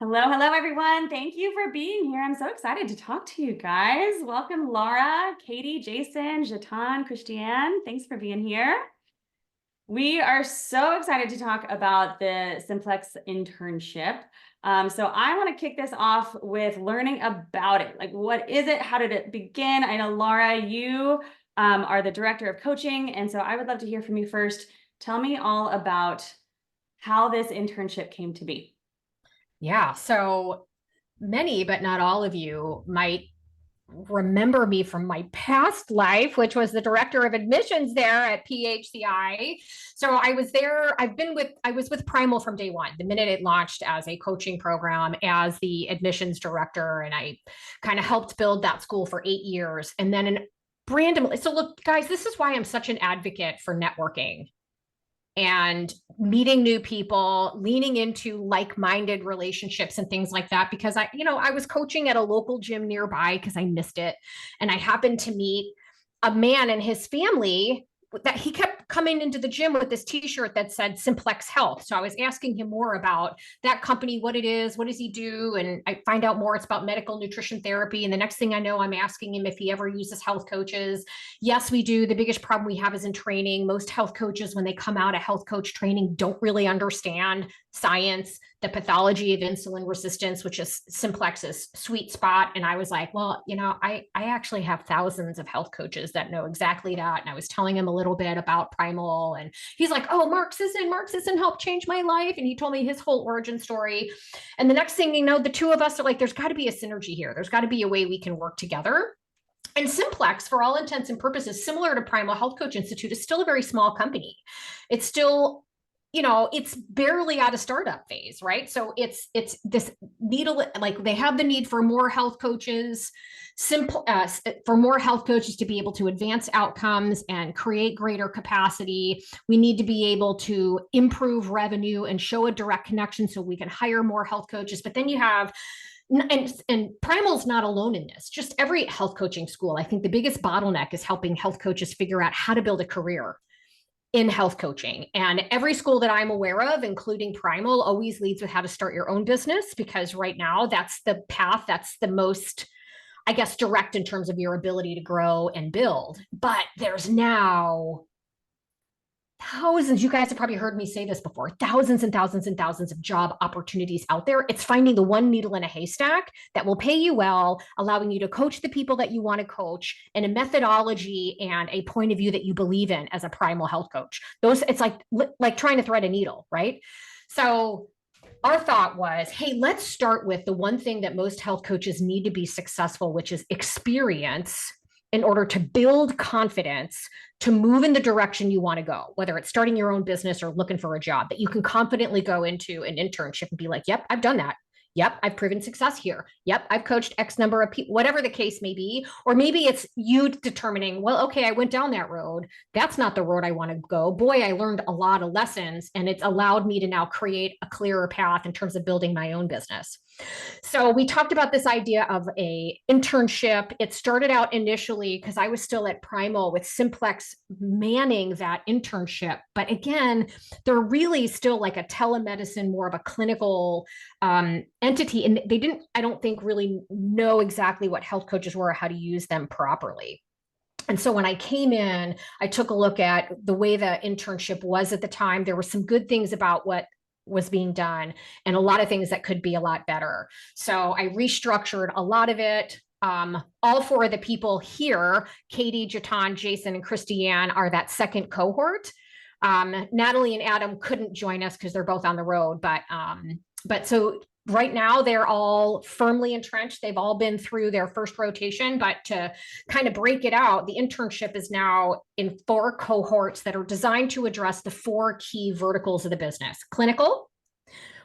Hello, hello, everyone. Thank you for being here. I'm so excited to talk to you guys. Welcome, Laura, Katie, Jason, Jatan, Christiane. Thanks for being here. We are so excited to talk about the Simplex internship. So I want to kick this off with learning about it. Like, what is it? How did it begin? I know, Laura, you are the director of coaching. And so I would love to hear from you first. Tell me all about how this internship came to be. Yeah, so many, but not all of you might remember me from my past life, which was the director of admissions there at PHCI. So I was there. I was with Primal from day one, the minute it launched as a coaching program as the admissions director. And I kind of helped build that school for 8 years. And then randomly, so look, guys, this is why I'm such an advocate for networking and meeting new people, leaning into like-minded relationships and things like that. Because I was coaching at a local gym nearby because I missed it. And I happened to meet a man and his family that he kept coming into the gym with this t-shirt that said Simplex Health. So I was asking him more about that company, what it is, what does he do? And I find out more. It's about medical nutrition therapy. And the next thing I know, I'm asking him if he ever uses health coaches. Yes, we do. The biggest problem we have is in training. Most health coaches, when they come out of health coach training, don't really understand science, the pathology of insulin resistance, which is Simplex's sweet spot. And I was like, well, I actually have thousands of health coaches that know exactly that. And I was telling him a little bit about Primal, and he's like, oh, Marxism helped change my life. And he told me his whole origin story. And the next thing you know, the two of us are like, there's got to be a synergy here. There's got to be a way we can work together. And Simplex, for all intents and purposes, similar to Primal Health Coach Institute, is still a very small company. It's still, it's barely out of startup phase, right? So it's this needle, like they have the need for more health coaches, for more health coaches to be able to advance outcomes and create greater capacity. We need to be able to improve revenue and show a direct connection so we can hire more health coaches. But then you have and Primal's not alone in this. Just every health coaching school, I think the biggest bottleneck is helping health coaches figure out how to build a career in health coaching. And every school that I'm aware of, including Primal, always leads with how to start your own business, because right now that's the path that's the most, I guess, direct in terms of your ability to grow and build. But there's now thousands, you guys have probably heard me say this before, thousands and thousands and thousands of job opportunities out there. It's finding the one needle in a haystack that will pay you well, allowing you to coach the people that you want to coach, and a methodology and a point of view that you believe in as a Primal Health Coach. It's like trying to thread a needle, right? So our thought was, hey, let's start with the one thing that most health coaches need to be successful, which is experience, in order to build confidence to move in the direction you want to go, whether it's starting your own business or looking for a job, that you can confidently go into an internship and be like, yep, I've done that. Yep, I've proven success here. Yep, I've coached X number of people, whatever the case may be. Or maybe it's you determining, well, okay, I went down that road. That's not the road I want to go. Boy, I learned a lot of lessons, and it's allowed me to now create a clearer path in terms of building my own business. So we talked about this idea of a internship. It started out initially because I was still at Primal with Simplex manning that internship. But again, they're really still like a telemedicine, more of a clinical entity. And they didn't, I don't think, really know exactly what health coaches were or how to use them properly. And so when I came in, I took a look at the way the internship was at the time. There were some good things about what was being done and a lot of things that could be a lot better. So I restructured a lot of it. All four of the people here, Katie, Jatan, Jason, and Christiane, are that second cohort. Natalie and Adam couldn't join us because they're both on the road, but so right now they're all firmly entrenched. They've all been through their first rotation, but to kind of break it out, the internship is now in 4 cohorts that are designed to address the 4 key verticals of the business. Clinical,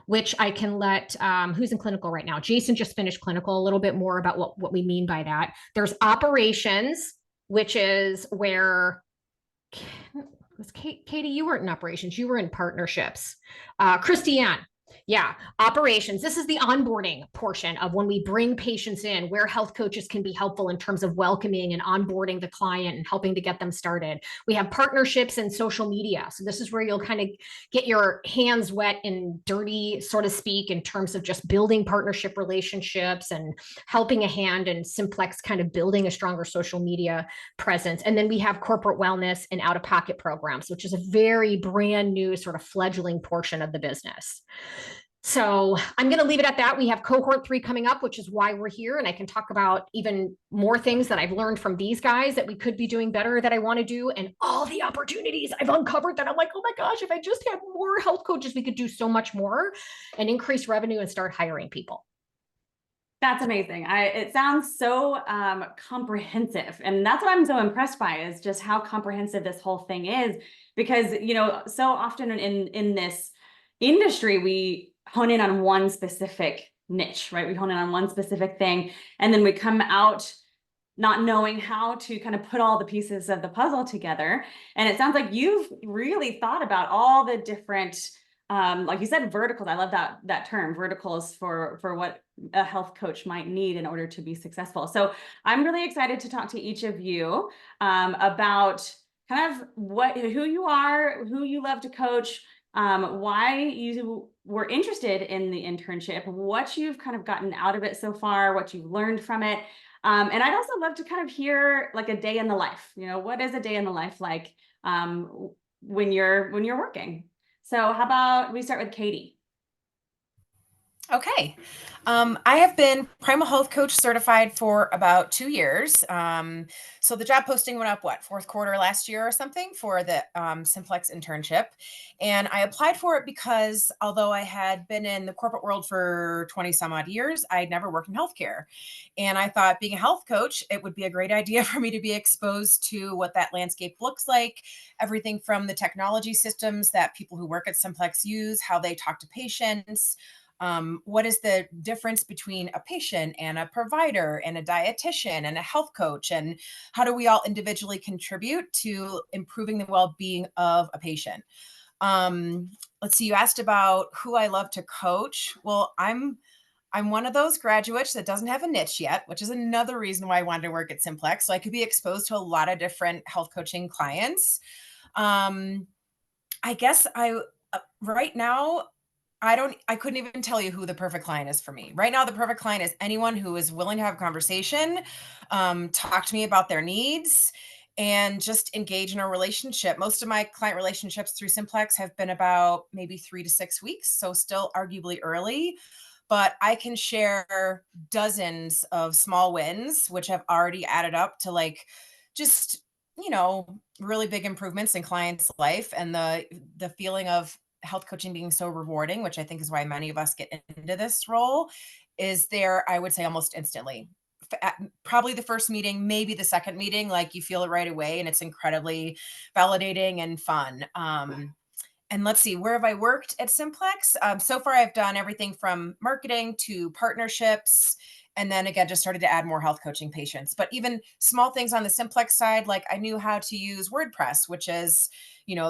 which I can let, who's in clinical right now? Jason just finished clinical, a little bit more about what we mean by that. There's operations, which is where, Katie, you weren't in operations, you were in partnerships. Christiane, Yeah, operations. This is the onboarding portion of when we bring patients in, where health coaches can be helpful in terms of welcoming and onboarding the client and helping to get them started. We have partnerships and social media. So this is where you'll kind of get your hands wet and dirty, so to speak, in terms of just building partnership relationships and helping a hand and Simplex kind of building a stronger social media presence. And then we have corporate wellness and out-of-pocket programs, which is a very brand new sort of fledgling portion of the business. So I'm going to leave it at that. We have cohort 3 coming up, which is why we're here. And I can talk about even more things that I've learned from these guys that we could be doing better that I want to do, and all the opportunities I've uncovered that I'm like, oh my gosh, if I just had more health coaches, we could do so much more and increase revenue and start hiring people. That's amazing. It sounds so comprehensive. And that's what I'm so impressed by, is just how comprehensive this whole thing is. Because, so often in this industry, we hone in on one specific niche, right? We hone in on one specific thing, and then we come out not knowing how to kind of put all the pieces of the puzzle together. And it sounds like you've really thought about all the different, like you said, verticals. I love that term, verticals, for what a health coach might need in order to be successful. So I'm really excited to talk to each of you about kind of who you are, who you love to coach, why you were interested in the internship, what you've kind of gotten out of it so far, what you've learned from it. And I'd also love to kind of hear like a day in the life. What is a day in the life like when you're working? So how about we start with Katie? Okay. I have been Primal Health Coach certified for about 2 years. So the job posting went up, fourth quarter last year or something, for the Simplex internship. And I applied for it because although I had been in the corporate world for 20 some odd years, I'd never worked in healthcare. And I thought, being a health coach, it would be a great idea for me to be exposed to what that landscape looks like, everything from the technology systems that people who work at Simplex use, how they talk to patients. What is the difference between a patient and a provider and a dietitian and a health coach? And how do we all individually contribute to improving the well-being of a patient? Let's see, you asked about who I love to coach. Well, I'm one of those graduates that doesn't have a niche yet, which is another reason why I wanted to work at Simplex. So I could be exposed to a lot of different health coaching clients. I guess right now, I couldn't even tell you who the perfect client is for me. Right now, the perfect client is anyone who is willing to have a conversation, talk to me about their needs, and just engage in a relationship. Most of my client relationships through Simplex have been about maybe 3 to 6 weeks, so still arguably early, but I can share dozens of small wins, which have already added up to just, really big improvements in clients' life, and the feeling of health coaching being so rewarding, which I think is why many of us get into this role, is there, I would say, almost instantly. Probably the first meeting, maybe the second meeting, like you feel it right away, and it's incredibly validating and fun. And let's see, where have I worked at Simplex? So far, I've done everything from marketing to partnerships. And then again, just started to add more health coaching patients. But even small things on the Simplex side, like I knew how to use WordPress, which is,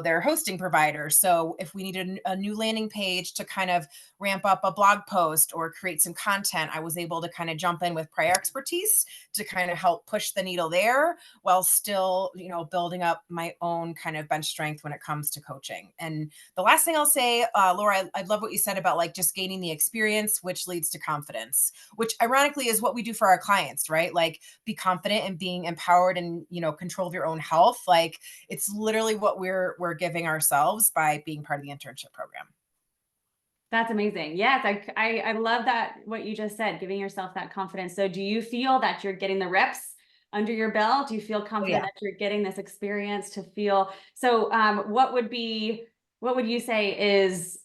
their hosting provider. So if we needed a new landing page to kind of ramp up a blog post or create some content, I was able to kind of jump in with prior expertise to kind of help push the needle there, while still, building up my own kind of bench strength when it comes to coaching. And the last thing I'll say, Laura, I love what you said about just gaining the experience, which leads to confidence, which ironically is what we do for our clients, right? Like, be confident and being empowered and, control of your own health. Like, it's literally what we're giving ourselves by being part of the internship program. That's amazing. Yes, I love that, what you just said, giving yourself that confidence. So do you feel that you're getting the reps under your belt? Do you feel confident that you're getting this experience to feel? So what would you say is,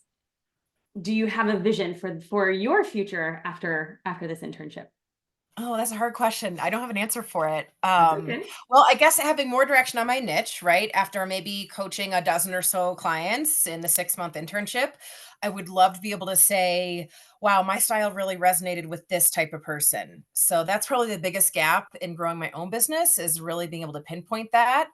do you have a vision for your future after this internship? Oh, that's a hard question. I don't have an answer for it. Okay. Well, I guess having more direction on my niche, right? After maybe coaching a dozen or so clients in the 6-month internship, I would love to be able to say, wow, my style really resonated with this type of person. So that's probably the biggest gap in growing my own business, is really being able to pinpoint that.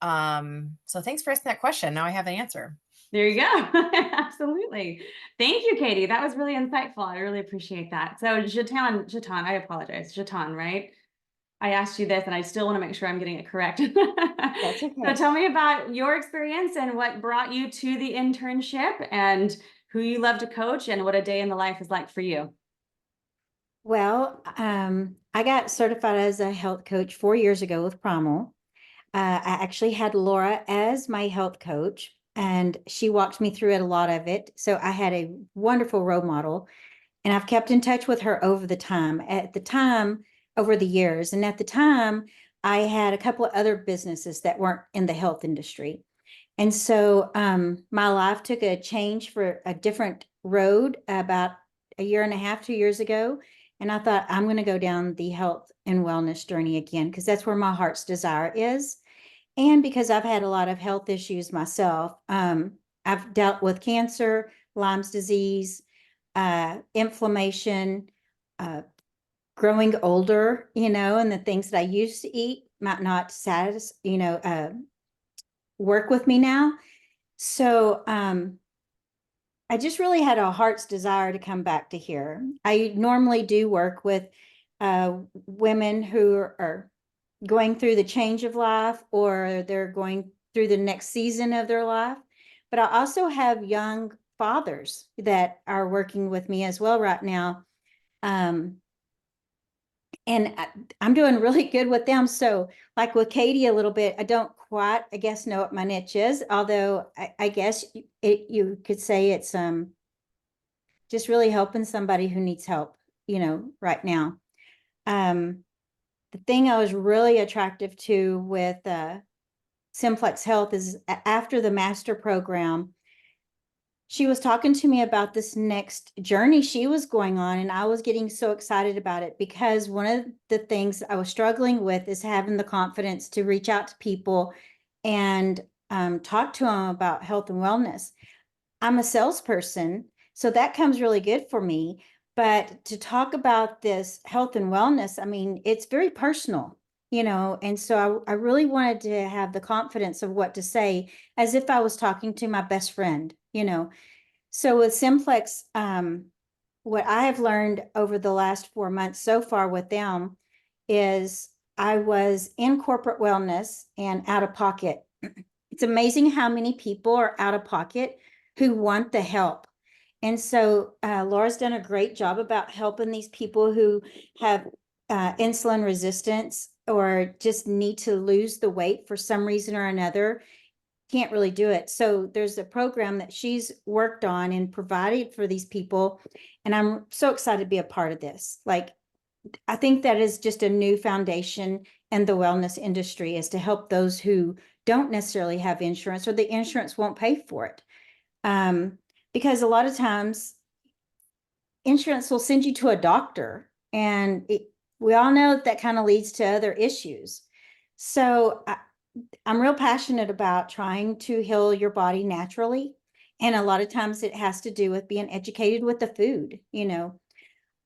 So thanks for asking that question. Now I have an answer. There you go. Absolutely. Thank you, Katie. That was really insightful. I really appreciate that. So Jatan, I apologize. Jatan, right? I asked you this and I still want to make sure I'm getting it correct. That's So okay. tell me about your experience and what brought you to the internship and who you love to coach and what a day in the life is like for you. Well, I got certified as a health coach 4 years ago with Primal. I actually had Laura as my health coach, and she walked me through it, a lot of it. So I had a wonderful role model, and I've kept in touch with her over the time. Over the years, and at the time, I had a couple of other businesses that weren't in the health industry. And so my life took a change for a different road about a year and a half, 2 years ago. And I thought, I'm going to go down the health and wellness journey again, because that's where my heart's desire is. And because I've had a lot of health issues myself, I've dealt with cancer, Lyme's disease, inflammation, uh, growing older, and the things that I used to eat might not work with me now. So I just really had a heart's desire to come back to here. I normally do work with women who are going through the change of life, or they're going through the next season of their life. But I also have young fathers that are working with me as well right now. Um, and I'm doing really good with them. So, like with Katie a little bit, I don't quite, I guess, know what my niche is. Although I guess you could say it's just really helping somebody who needs help, right now. The thing I was really attractive to with Simplex Health is after the master program, she was talking to me about this next journey she was going on, and I was getting so excited about it, because one of the things I was struggling with is having the confidence to reach out to people and talk to them about health and wellness. I'm a salesperson, so that comes really good for me. But to talk about this health and wellness, I mean, it's very personal, and so I really wanted to have the confidence of what to say, as if I was talking to my best friend. So with Simplex, what I have learned over the last 4 months so far with them is I was in corporate wellness and out of pocket. It's amazing how many people are out of pocket who want the help. And so Laura's done a great job about helping these people who have insulin resistance, or just need to lose the weight for some reason or another, can't really do it. So there's a program that she's worked on and provided for these people. And I'm so excited to be a part of this. Like, I think that is just a new foundation in the wellness industry, is to help those who don't necessarily have insurance, or the insurance won't pay for it. Because a lot of times insurance will send you to a doctor, and we all know that kind of leads to other issues. So I'm real passionate about trying to heal your body naturally. And a lot of times it has to do with being educated with the food,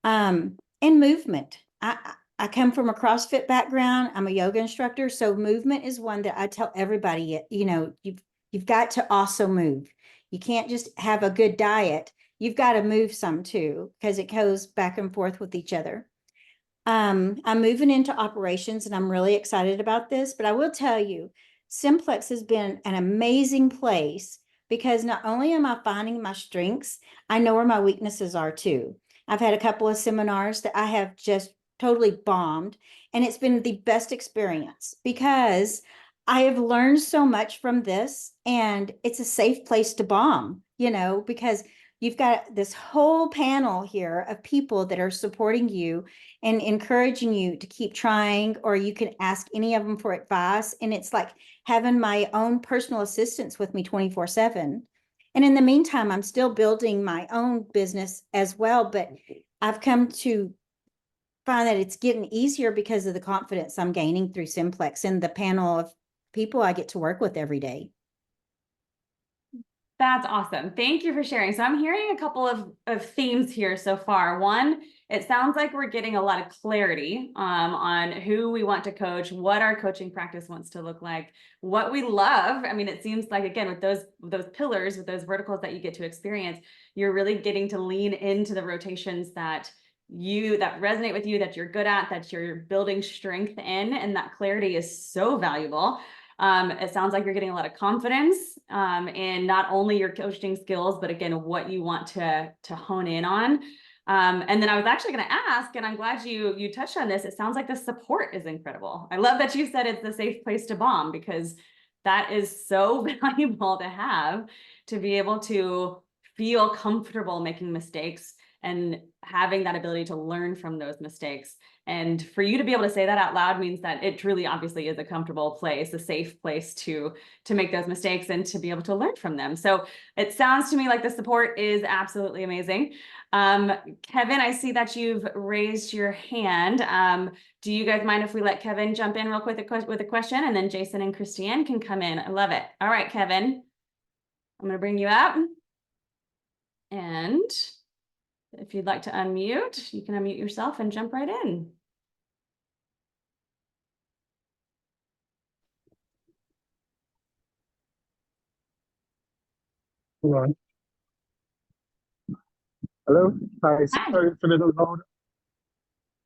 and movement. I come from a CrossFit background. I'm a yoga instructor. So movement is one that I tell everybody, you've got to also move. You can't just have a good diet. You've got to move some too, because it goes back and forth with each other. I'm moving into operations, and I'm really excited about this, but I will tell you, Simplex has been an amazing place, because not only am I finding my strengths, I know where my weaknesses are too. I've had a couple of seminars that I have just totally bombed, and it's been the best experience, because I have learned so much from this, and it's a safe place to bomb, because you've got this whole panel here of people that are supporting you and encouraging you to keep trying, or you can ask any of them for advice. And it's like having my own personal assistants with me 24/7. And in the meantime, I'm still building my own business as well, but I've come to find that it's getting easier because of the confidence I'm gaining through Simplex and the panel of people I get to work with every day. That's awesome. Thank you for sharing. So I'm hearing a couple of themes here so far. One, it sounds like we're getting a lot of clarity on who we want to coach, what our coaching practice wants to look like, what we love. I mean, it seems like, again, with those pillars, with those verticals that you get to experience, you're really getting to lean into the rotations that resonate with you, that you're good at, that you're building strength in, and that clarity is so valuable. It sounds like you're getting a lot of confidence in not only your coaching skills, but again, what you want to hone in on. And then I was actually going to ask, and I'm glad you touched on this. It sounds like the support is incredible. I love that you said it's a safe place to bomb, because that is so valuable to have, to be able to feel comfortable making mistakes and having that ability to learn from those mistakes. And for you to be able to say that out loud means that it truly obviously is a comfortable place, a safe place to make those mistakes and to be able to learn from them. So it sounds to me like the support is absolutely amazing. Kevin, I see that you've raised your hand. Do you guys mind if we let Kevin jump in real quick with a question, and then Jason and Christiane can come in? I love it. All right, Kevin, I'm going to bring you up. And if you'd like to unmute, you can unmute yourself and jump right in. Hold on. Hello. Hi. Hi. Sorry, it's a little loud.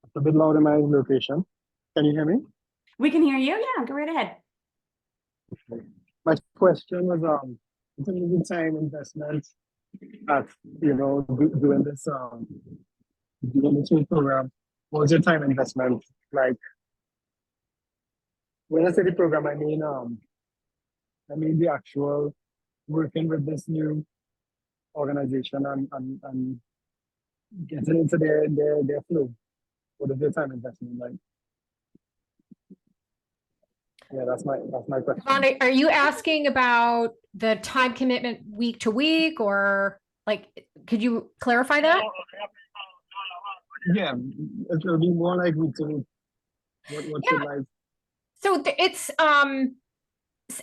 It's a bit loud in my location. Can you hear me? We can hear you. Yeah, go right ahead. My question was, in terms of the time investment at, doing this whole program, what was your time investment like? When I say the program, I mean the actual working with this new organization and getting into their flow. What is your time investment like? Yeah, that's my question. Yvonne, are you asking about the time commitment week to week, or like, could you clarify that? Yeah, it will be more like week to week. What's it like? So it's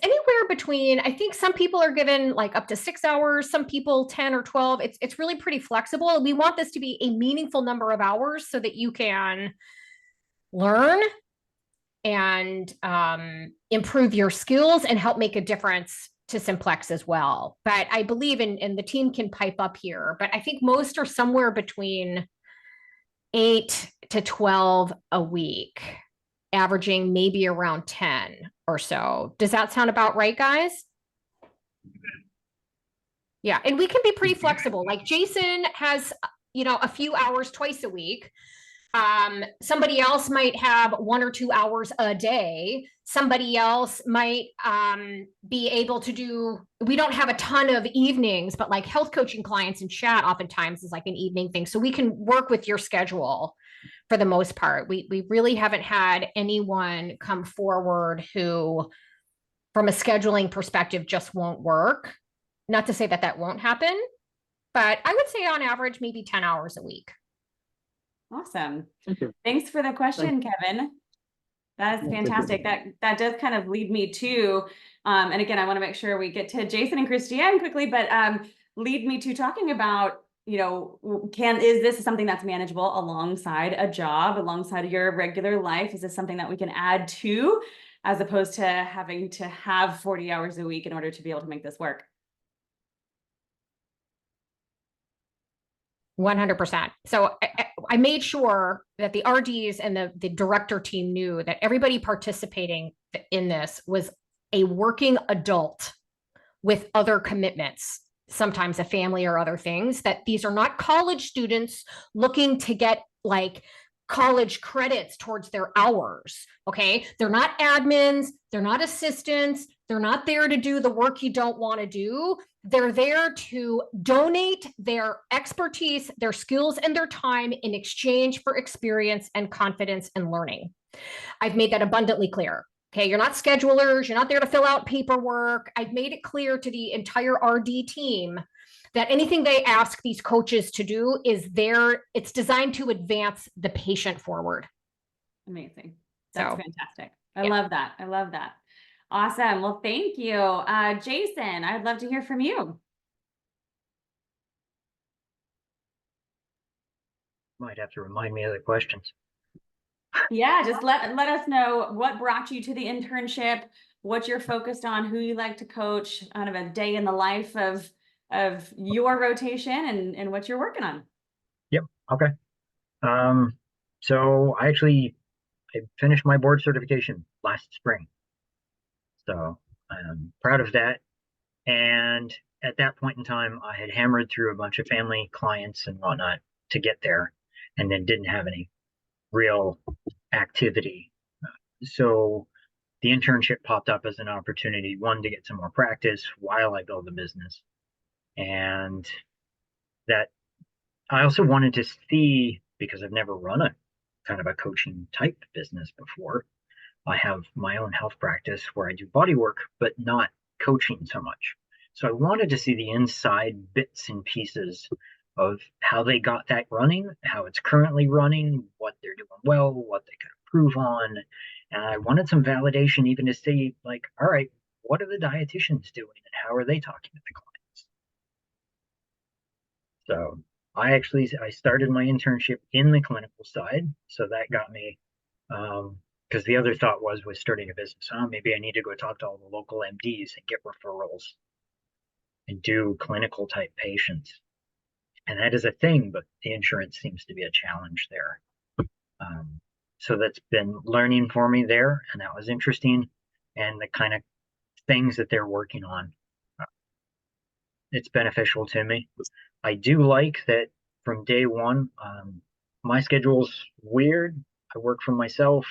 anywhere between, I think some people are given like up to 6 hours, some people 10 or 12. It's really pretty flexible. We want this to be a meaningful number of hours so that you can learn and improve your skills and help make a difference to Simplex as well. But I believe and the team can pipe up here, but I think most are somewhere between 8 to 12 a week, averaging maybe around 10 or so. Does that sound about right, guys? Yeah, and we can be pretty flexible. Like Jason has, a few hours twice a week. Somebody else might have 1 or 2 hours a day. Somebody else might be able to do, we don't have a ton of evenings, but like health coaching clients in chat oftentimes is like an evening thing. So we can work with your schedule for the most part. We really haven't had anyone come forward who, from a scheduling perspective, just won't work. Not to say that that won't happen, but I would say on average, maybe 10 hours a week. Awesome. Thank you. Thanks for the question, Kevin. That is fantastic. That does kind of lead me to, and again, I want to make sure we get to Jason and Christiane quickly, but lead me to talking about, is this something that's manageable alongside a job, alongside your regular life? Is this something that we can add to, as opposed to having to have 40 hours a week in order to be able to make this work? 100%. So I made sure that the RDs and the director team knew that everybody participating in this was a working adult with other commitments, sometimes a family or other things, that these are not college students looking to get like college credits towards their hours. Okay. They're not admins. They're not assistants. They're not there to do the work you don't want to do. They're there to donate their expertise, their skills, and their time in exchange for experience and confidence and learning. I've made that abundantly clear. Okay, you're not schedulers. You're not there to fill out paperwork. I've made it clear to the entire RD team that anything they ask these coaches to do it's designed to advance the patient forward. Amazing. That's fantastic. I love that. I love that. Awesome. Well, thank you. Jason, I'd love to hear from you. Might have to remind me of the questions. Yeah, just let us know what brought you to the internship, what you're focused on, who you like to coach, kind of a day in the life of your rotation and what you're working on. Yep. Okay. So I finished my board certification last spring. So I'm proud of that. And at that point in time, I had hammered through a bunch of family clients and whatnot to get there, and then didn't have any real activity. So the internship popped up as an opportunity, one, to get some more practice while I build the business. And that I also wanted to see, because I've never run a kind of a coaching type business before. I have my own health practice where I do body work, but not coaching so much. So I wanted to see the inside bits and pieces of how they got that running, how it's currently running, what they're doing well, what they could improve on. And I wanted some validation even to see, like, all right, what are the dietitians doing and how are they talking to the clients? So I started my internship in the clinical side. So that got me, because the other thought was starting a business. Maybe I need to go talk to all the local MDs and get referrals and do clinical type patients. And that is a thing, but the insurance seems to be a challenge there. So that's been learning for me there, and that was interesting. And the kind of things that they're working on, it's beneficial to me. I do like that from day one. My schedule's weird. I work for myself.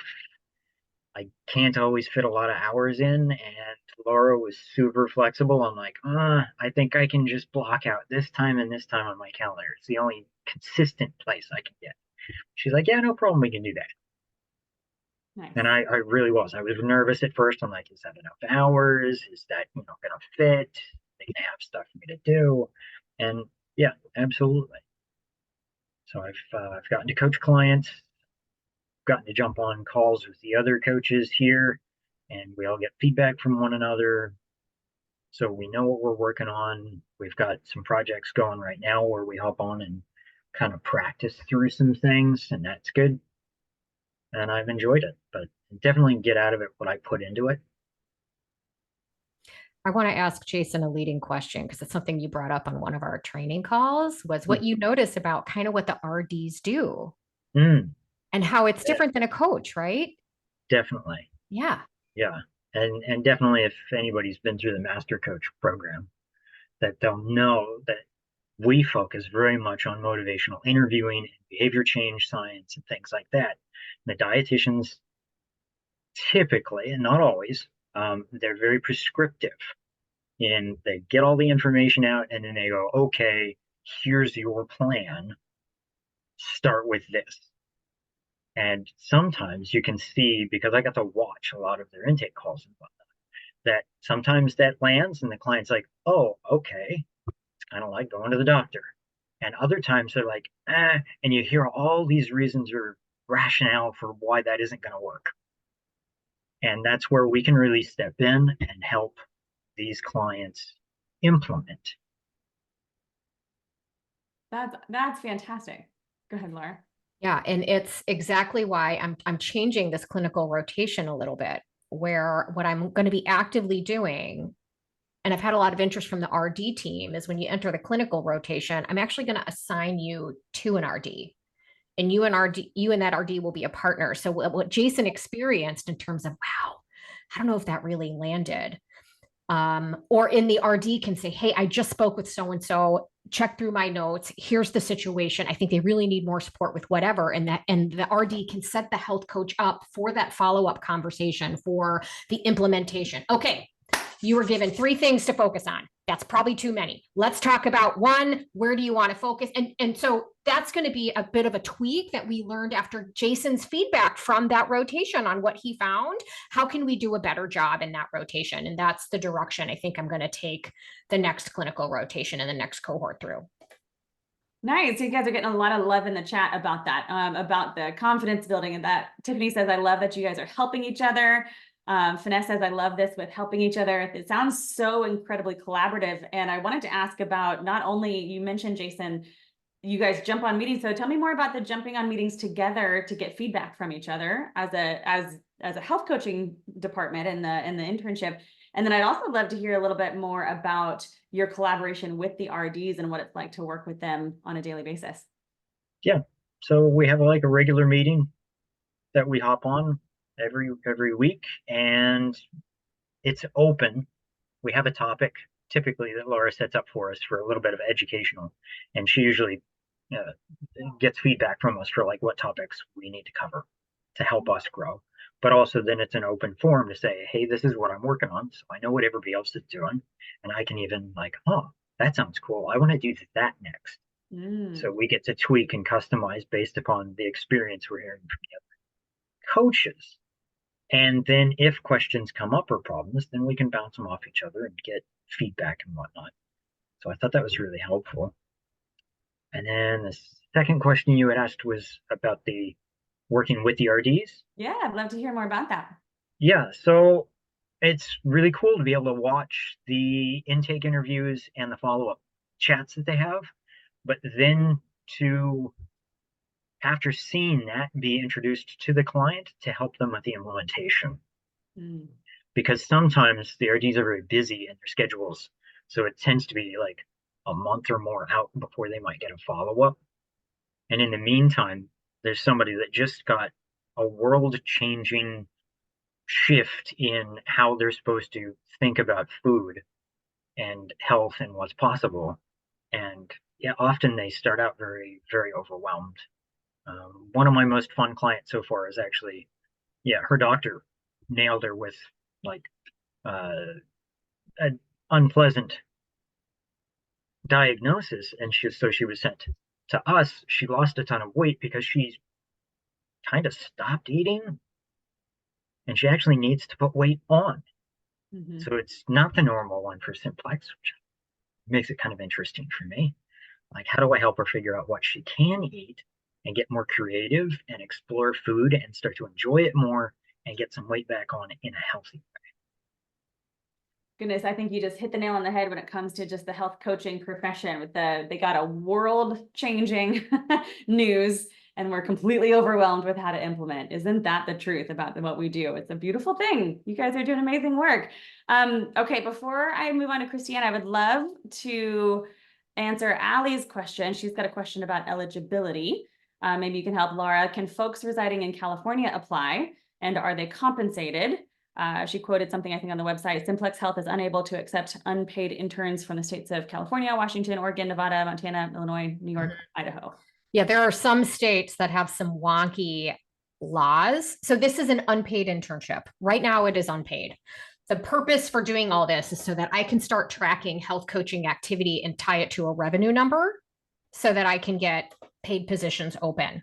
I can't always fit a lot of hours in, and Laura was super flexible. I'm like, I think I can just block out this time and this time on my calendar. It's the only consistent place I can get. She's like, yeah, no problem. We can do that. Nice. And I really was. I was nervous at first. I'm like, is that enough hours? Is that, going to fit? They can have stuff for me to do. And yeah, absolutely. So I've gotten to coach clients, gotten to jump on calls with the other coaches here, and we all get feedback from one another. So we know what we're working on. We've got some projects going right now where we hop on and kind of practice through some things, and that's good. And I've enjoyed it, but definitely get out of it what I put into it. I want to ask Jason a leading question because it's something you brought up on one of our training calls, was what you notice about kind of what the RDs do and how it's different than a coach, right? Definitely. Yeah. Yeah. And definitely if anybody's been through the master coach program, that they'll know that we focus very much on motivational interviewing and behavior change science and things like that. The dietitians typically, and not always, they're very prescriptive. And they get all the information out and then they go, okay, here's your plan. Start with this. And sometimes you can see, because I got to watch a lot of their intake calls and whatnot, that sometimes that lands and the client's like, oh, okay. It's kind of like going to the doctor. And other times they're like, and you hear all these reasons or rationale for why that isn't going to work. And that's where we can really step in and help these clients implement. That's fantastic. Go ahead, Laura. Yeah, and it's exactly why I'm changing this clinical rotation a little bit, where what I'm going to be actively doing, and I've had a lot of interest from the RD team, is when you enter the clinical rotation, I'm actually going to assign you to an RD. And you and that RD will be a partner. So what Jason experienced in terms of, wow, I don't know if that really landed. Or in the RD can say, hey, I just spoke with so-and-so, check through my notes. Here's the situation. I think they really need more support with whatever. And the RD can set the health coach up for that follow-up conversation, for the implementation. Okay, you were given 3 things to focus on. That's probably too many. Let's talk about 1. Where do you want to focus? And so that's going to be a bit of a tweak that we learned after Jason's feedback from that rotation on what he found. How can we do a better job in that rotation? And that's the direction I think I'm going to take the next clinical rotation and the next cohort through. Nice. You guys are getting a lot of love in the chat about that, about the confidence building. And that Tiffany says, I love that you guys are helping each other. Finesse says, I love this with helping each other. It sounds so incredibly collaborative. And I wanted to ask about, not only, you mentioned, Jason, you guys jump on meetings. So tell me more about the jumping on meetings together to get feedback from each other as a health coaching department in the internship. And then I'd also love to hear a little bit more about your collaboration with the RDs and what it's like to work with them on a daily basis. Yeah. So we have like a regular meeting that we hop on every week, and it's open. We have a topic typically that Laura sets up for us for a little bit of educational, and she usually gets feedback from us for like what topics we need to cover to help us grow. But also then it's an open forum to say, hey, this is what I'm working on, so I know what everybody else is doing, and I can even like, oh, that sounds cool, I want to do that next. So we get to tweak and customize based upon the experience we're hearing from the other coaches. And then if questions come up or problems, then we can bounce them off each other and get feedback and whatnot. So I thought that was really helpful. And then the second question you had asked was about the working with the RDs. Yeah, I'd love to hear more about that. Yeah, so it's really cool to be able to watch the intake interviews and the follow-up chats that they have, but then to, after seeing that, be introduced to the client to help them with the implementation. Because sometimes the RDs are very busy in their schedules, so it tends to be like a month or more out before they might get a follow-up. And in the meantime, there's somebody that just got a world-changing shift in how they're supposed to think about food and health and what's possible. And yeah, often they start out very, very overwhelmed. One of my most fun clients so far is actually, her doctor nailed her with like an unpleasant diagnosis, and she was sent to us. She lost a ton of weight because she's kind of stopped eating, and she actually needs to put weight on. So it's not the normal one for Simplex, which makes it kind of interesting for me. Like, how do I help her figure out what she can eat and get more creative and explore food and start to enjoy it more and get some weight back on in a healthy way? Goodness, I think you just hit the nail on the head when it comes to just the health coaching profession. With they got a world-changing news, and we're completely overwhelmed with how to implement. Isn't that the truth about what we do? It's a beautiful thing. You guys are doing amazing work. Okay, before I move on to Christiane, I would love to answer Allie's question. She's got a question about eligibility. Maybe you can help, Laura. Can folks residing in California apply, and are they compensated? She quoted something, I think, on the website. Simplex Health is unable to accept unpaid interns from the states of California, Washington, Oregon, Nevada, Montana, Illinois, New York, Idaho. Yeah, there are some states that have some wonky laws. So this is an unpaid internship. Right now it is unpaid. The purpose for doing all this is so that I can start tracking health coaching activity and tie it to a revenue number so that I can get paid positions open.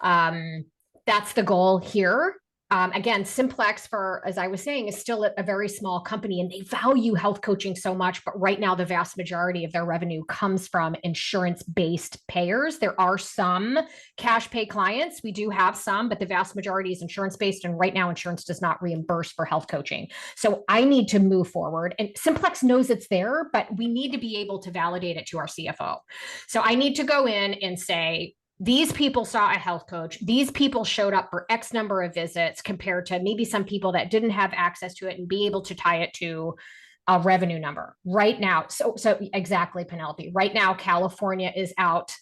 That's the goal here. Again, Simplex, as I was saying, is still a very small company, and they value health coaching so much. But right now, the vast majority of their revenue comes from insurance-based payers. There are some cash pay clients. We do have some, but the vast majority is insurance-based. And right now, insurance does not reimburse for health coaching. So I need to move forward. And Simplex knows it's there, but we need to be able to validate it to our CFO. So I need to go in and say, these people saw a health coach. These people showed up for X number of visits compared to maybe some people that didn't have access to it, and be able to tie it to a revenue number right now. So exactly, Penelope. Right now, California is out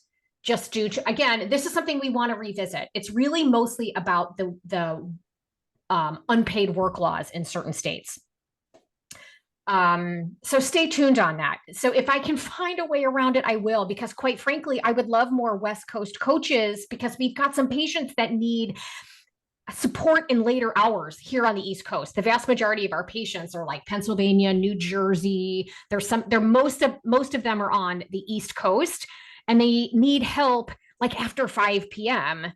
just due to, again, this is something we want to revisit. It's really mostly about the unpaid work laws in certain states. So stay tuned on that. So if I can find a way around it, I will, because quite frankly, I would love more West Coast coaches, because we've got some patients that need support in later hours here on the East Coast. The vast majority of our patients are like Pennsylvania, New Jersey. Most of them are on the East Coast, and they need help like after 5 p.m.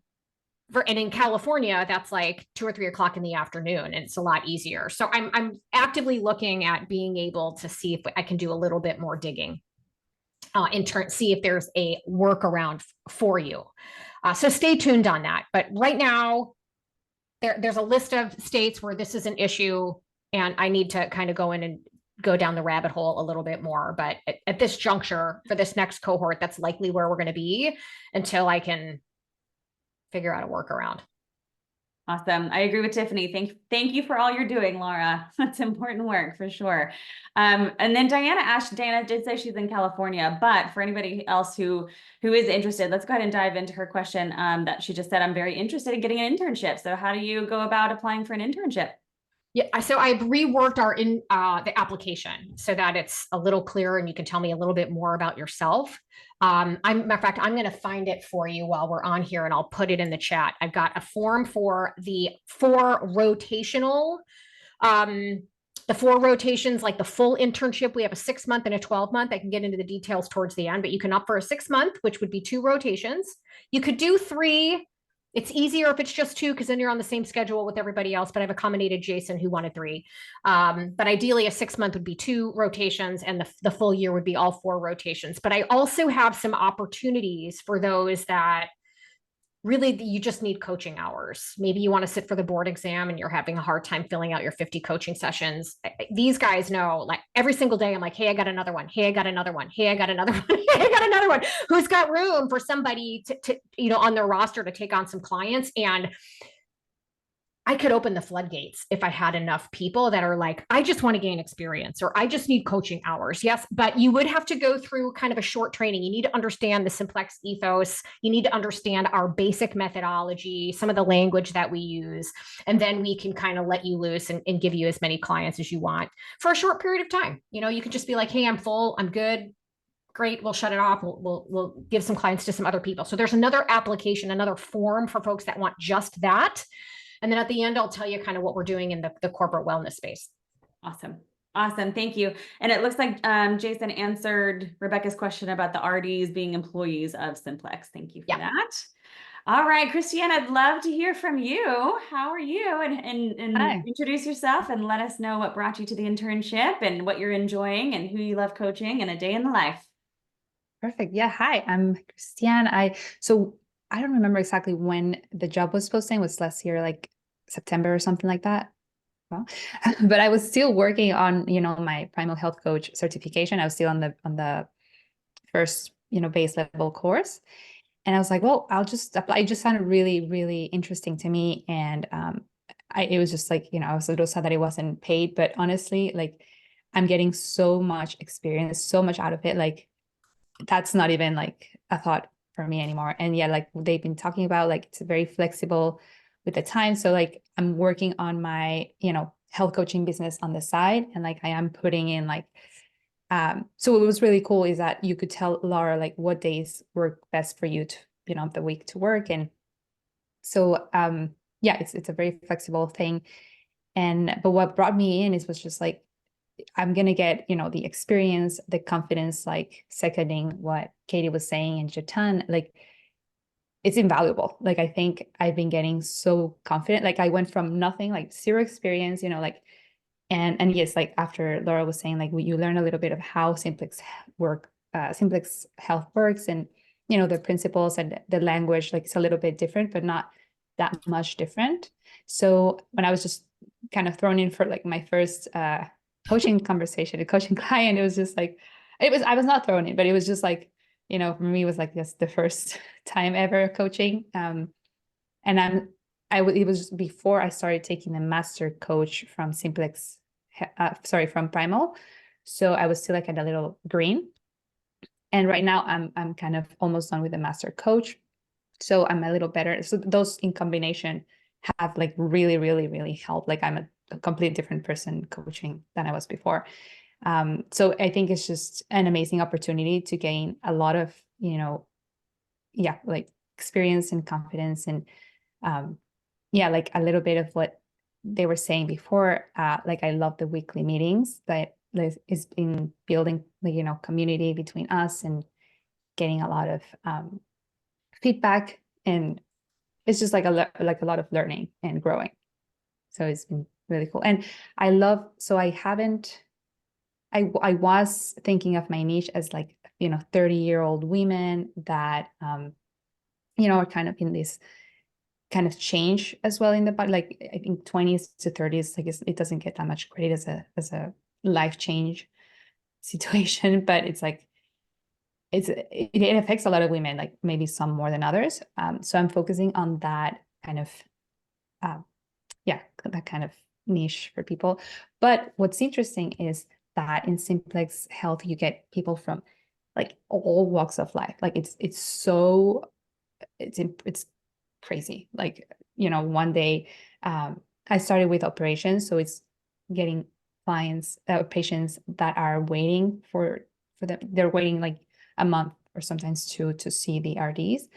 And in California, that's like 2 or 3 o'clock in the afternoon, and it's a lot easier. So I'm actively looking at being able to see if I can do a little bit more digging see if there's a workaround for you. So stay tuned on that. But right now, there's a list of states where this is an issue, and I need to kind of go in and go down the rabbit hole a little bit more. But at this juncture, for this next cohort, that's likely where we're going to be until I can figure out a workaround. Awesome. I agree with Tiffany. Thank you for all you're doing, Laura. That's important work for sure. And then Diana did say she's in California, but for anybody else who is interested, let's go ahead and dive into her question that she just said, I'm very interested in getting an internship. So how do you go about applying for an internship? Yeah, so I've reworked the application so that it's a little clearer and you can tell me a little bit more about yourself. Matter of fact, I'm going to find it for you while we're on here and I'll put it in the chat. I've got a form for the 4 rotational, the 4 rotations, like the full internship. We have a 6-month and a 12-month. I can get into the details towards the end, but you can opt for a 6-month, which would be 2 rotations. You could do 3. It's easier if it's just 2 because then you're on the same schedule with everybody else, but I've accommodated Jason who wanted 3. But ideally a 6-month would be 2 rotations and the full year would be all 4 rotations. But I also have some opportunities for those that really you just need coaching hours. Maybe you want to sit for the board exam and you're having a hard time filling out your 50 coaching sessions. These guys know, like every single day, I'm like, hey, I got another one. Hey, I got another one. Hey, I got another one. Hey, I got another one. Who's got room for somebody to on their roster to take on some clients? And I could open the floodgates if I had enough people that are like, I just want to gain experience or I just need coaching hours. Yes, but you would have to go through kind of a short training. You need to understand the Simplex ethos. You need to understand our basic methodology, some of the language that we use, and then we can kind of let you loose and give you as many clients as you want for a short period of time. You can just be like, hey, I'm full, I'm good. Great, we'll shut it off. We'll give some clients to some other people. So there's another application, another form for folks that want just that. And then at the end, I'll tell you kind of what we're doing in the corporate wellness space. Awesome. Awesome. Thank you. And it looks like Jason answered Rebecca's question about the RDs being employees of Simplex. Thank you for that. All right, Christiane, I'd love to hear from you. How are you? And introduce yourself and let us know what brought you to the internship and what you're enjoying and who you love coaching and a day in the life. Perfect. Yeah. Hi, I'm Christiane. So I don't remember exactly when the job was posting. It was last year, like September or something like that. Well, but I was still working on, my Primal Health Coach certification. I was still on the first, base level course. And I was like, well, I'll just apply. It just sounded really, really interesting to me. And it was just like, I was a little sad that it wasn't paid, but honestly, like I'm getting so much experience, so much out of it. Like that's not even like a thought for me anymore. And yeah, like they've been talking about, like it's very flexible with the time. So like I'm working on my, health coaching business on the side. And like I am putting in like, so what was really cool is that you could tell Laura like what days work best for you to, the week to work. And so yeah, it's a very flexible thing. But what brought me in was just like, I'm going to get, the experience, the confidence, like seconding what Katie was saying and Jatan, like it's invaluable. Like, I think I've been getting so confident. Like I went from nothing, like 0 experience, like, and yes, like after Laura was saying, like you learn a little bit of how Simplex Health works and, the principles and the language, like it's a little bit different, but not that much different. So when I was just kind of thrown in for like my first, coaching conversation, a coaching client, it was just like, I was not thrown in, but it was just like, for me, it was like just the first time ever coaching. And it was just before I started taking the master coach from from Primal. So I was still like at a little green. And right now I'm kind of almost done with the master coach. So I'm a little better. So those in combination have like really, really, really helped. Like I'm a completely different person coaching than I was before. So I think it's just an amazing opportunity to gain a lot of, like experience and confidence and, like a little bit of what they were saying before. Like I love the weekly meetings that is in building, community between us and getting a lot of, feedback, and it's just like a lot of learning and growing. So it's been really cool. And I was thinking of my niche as like, 30-year-old women that, are kind of in this kind of change as well in the body. Like I think 20s to 30s, like it doesn't get that much credit as a life change situation, but it's like, it affects a lot of women, like maybe some more than others. So I'm focusing on that kind of, that kind of niche for people. But what's interesting is that in Simplex Health, you get people from like all walks of life. Like it's crazy. Like, one day, I started with operations, so it's getting clients, patients that are waiting for them. They're waiting like a month or sometimes two to see the RDs.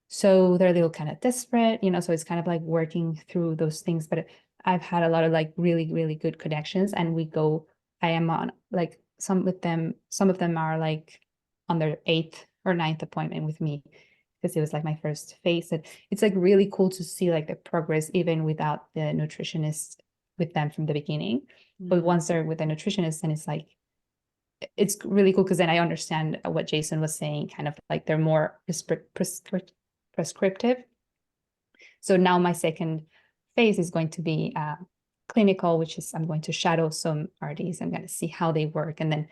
So they're a little kind of desperate, so it's kind of like working through those things. But I've had a lot of like really, really good connections, and I am on like some of them are like on their 8th or 9th appointment with me, because it was like my first phase. And it's like really cool to see like the progress even without the nutritionist with them from the beginning. But once they're with the nutritionist, then it's really cool, because then I understand what Jason was saying, kind of like they're more prescriptive. So now my second phase is going to be clinical, which is I'm going to shadow some RDs. I'm going to see how they work, and then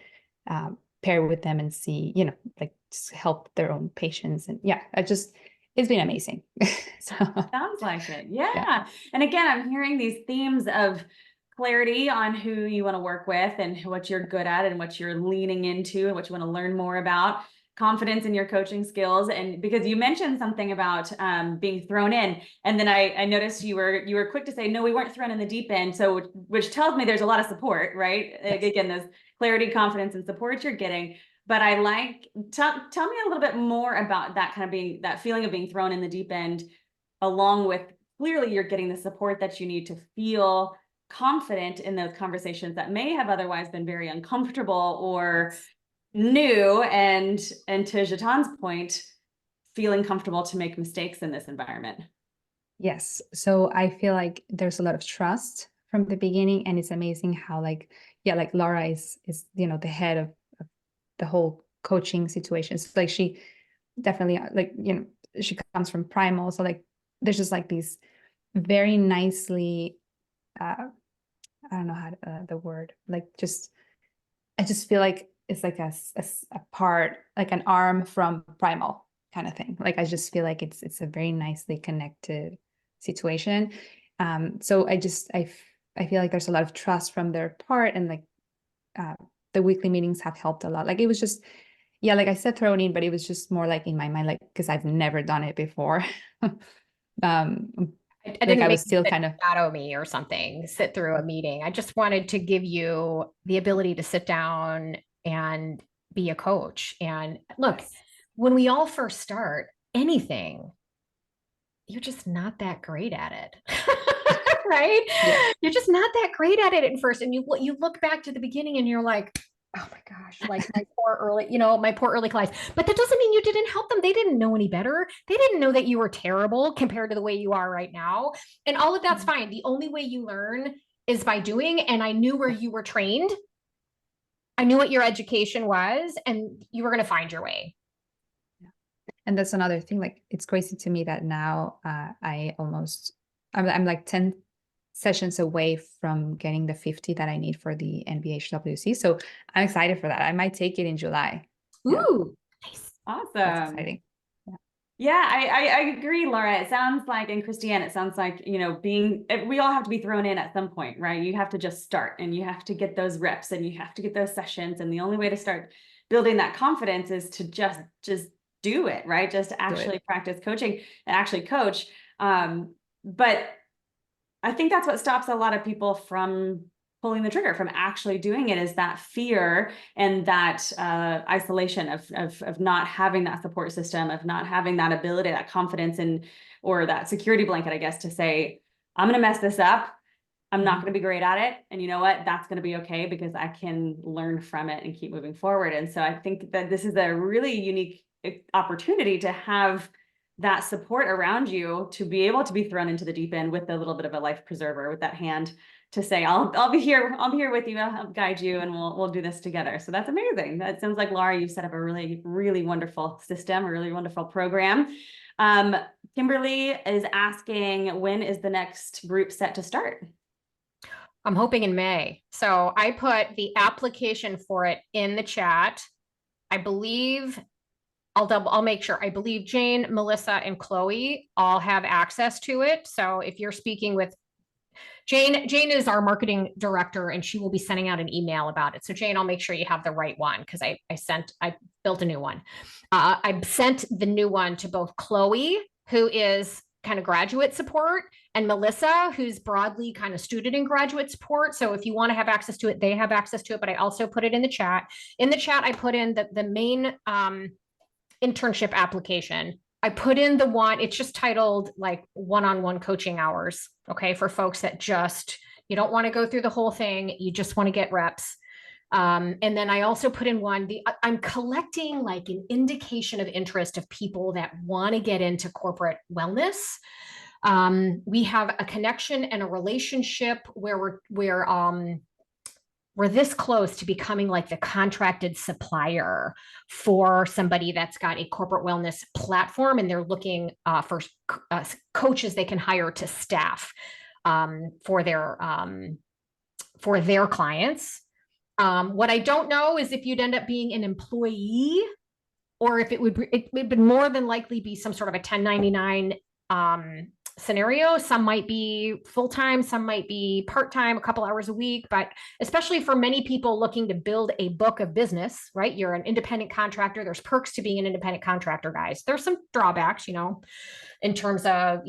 pair with them and see, like just help their own patients. And it's been amazing. So sounds like it. Yeah. And again, I'm hearing these themes of clarity on who you want to work with and what you're good at and what you're leaning into and what you want to learn more about, confidence in your coaching skills. And because you mentioned something about being thrown in, and then I noticed you were quick to say, no, we weren't thrown in the deep end. So which tells me there's a lot of support, right? Yes. Again, this clarity, confidence, and support you're getting. But I tell me a little bit more about that kind of that feeling of being thrown in the deep end, along with clearly you're getting the support that you need to feel confident in those conversations that may have otherwise been very uncomfortable or new. And to Jatan's point, feeling comfortable to make mistakes in this environment. Yes. So I feel like there's a lot of trust from the beginning, and it's amazing how like Laura is the head of the whole coaching situation. So like she definitely she comes from Primal. So like there's just like these very nicely, I don't know how to, the word, like I just feel like it's like a part, like an arm from Primal kind of thing. Like I just feel like it's a very nicely connected situation. So I feel like there's a lot of trust from their part, and like the weekly meetings have helped a lot. Like it was just, like I said, thrown in, but it was just more like in my mind, like, because I've never done it before. I like I was still kind of shadow me or something, sit through a meeting. I just wanted to give you the ability to sit down and be a coach. And look, when we all first start anything, you're just not that great at it. Right? Yeah. You're just not that great at it at first. And you look back to the beginning and you're like, oh my gosh, like my poor early clients. But that doesn't mean you didn't help them. They didn't know any better. They didn't know that you were terrible compared to the way you are right now. And all of that's fine. The only way you learn is by doing. And I knew where you were trained. I knew what your education was, and you were going to find your way. And that's another thing. Like it's crazy to me that now I'm like 10 sessions away from getting the 50 that I need for the NBHWC. So I'm excited for that. I might take it in July. Ooh, nice. Awesome. That's exciting. Yeah, I agree, Laura. It sounds like, and Christiane, it sounds like, we all have to be thrown in at some point, right? You have to just start, and you have to get those reps, and you have to get those sessions. And the only way to start building that confidence is to just do it, right? Just actually practice coaching and actually coach. But I think that's what stops a lot of people from pulling the trigger, from actually doing it, is that fear and that isolation of not having that support system, of not having that ability, that confidence, or that security blanket, I guess, to say, I'm going to mess this up. I'm not going to be great at it. And you know what? That's going to be okay, because I can learn from it and keep moving forward. And so I think that this is a really unique opportunity to have that support around you, to be able to be thrown into the deep end with a little bit of a life preserver, with that hand to say, I'll be here with you, I'll guide you, and we'll do this together. So that's amazing. That sounds like, Laura, you've set up a really, really wonderful system, a really wonderful program. Kimberly is asking, when is the next group set to start? I'm hoping in May. So I put the application for it in the chat. I believe I'll make sure. I believe Jane, Melissa, and Chloe all have access to it. So if you're speaking with Jane is our marketing director, and she will be sending out an email about it. So Jane, I'll make sure you have the right one, because I built a new one. I sent the new one to both Chloe, who is kind of graduate support, and Melissa, who's broadly kind of student and graduate support. So if you want to have access to it, they have access to it, but I also put it in the chat. In the chat, I put in the main internship application. I put in the one, it's just titled like one-on-one coaching hours. Okay. For folks that you don't want to go through the whole thing. You just want to get reps. And then I also put in one, I'm collecting like an indication of interest of people that want to get into corporate wellness. We have a connection and a relationship where we're this close to becoming like the contracted supplier for somebody that's got a corporate wellness platform, and they're looking for coaches they can hire to staff for their clients. What I don't know is if you'd end up being an employee, or if it would more than likely be some sort of a 1099 scenario. Some might be full-time, some might be part-time, a couple hours a week, but especially for many people looking to build a book of business, right? You're an independent contractor. There's perks to being an independent contractor, guys. There's some drawbacks, in terms of,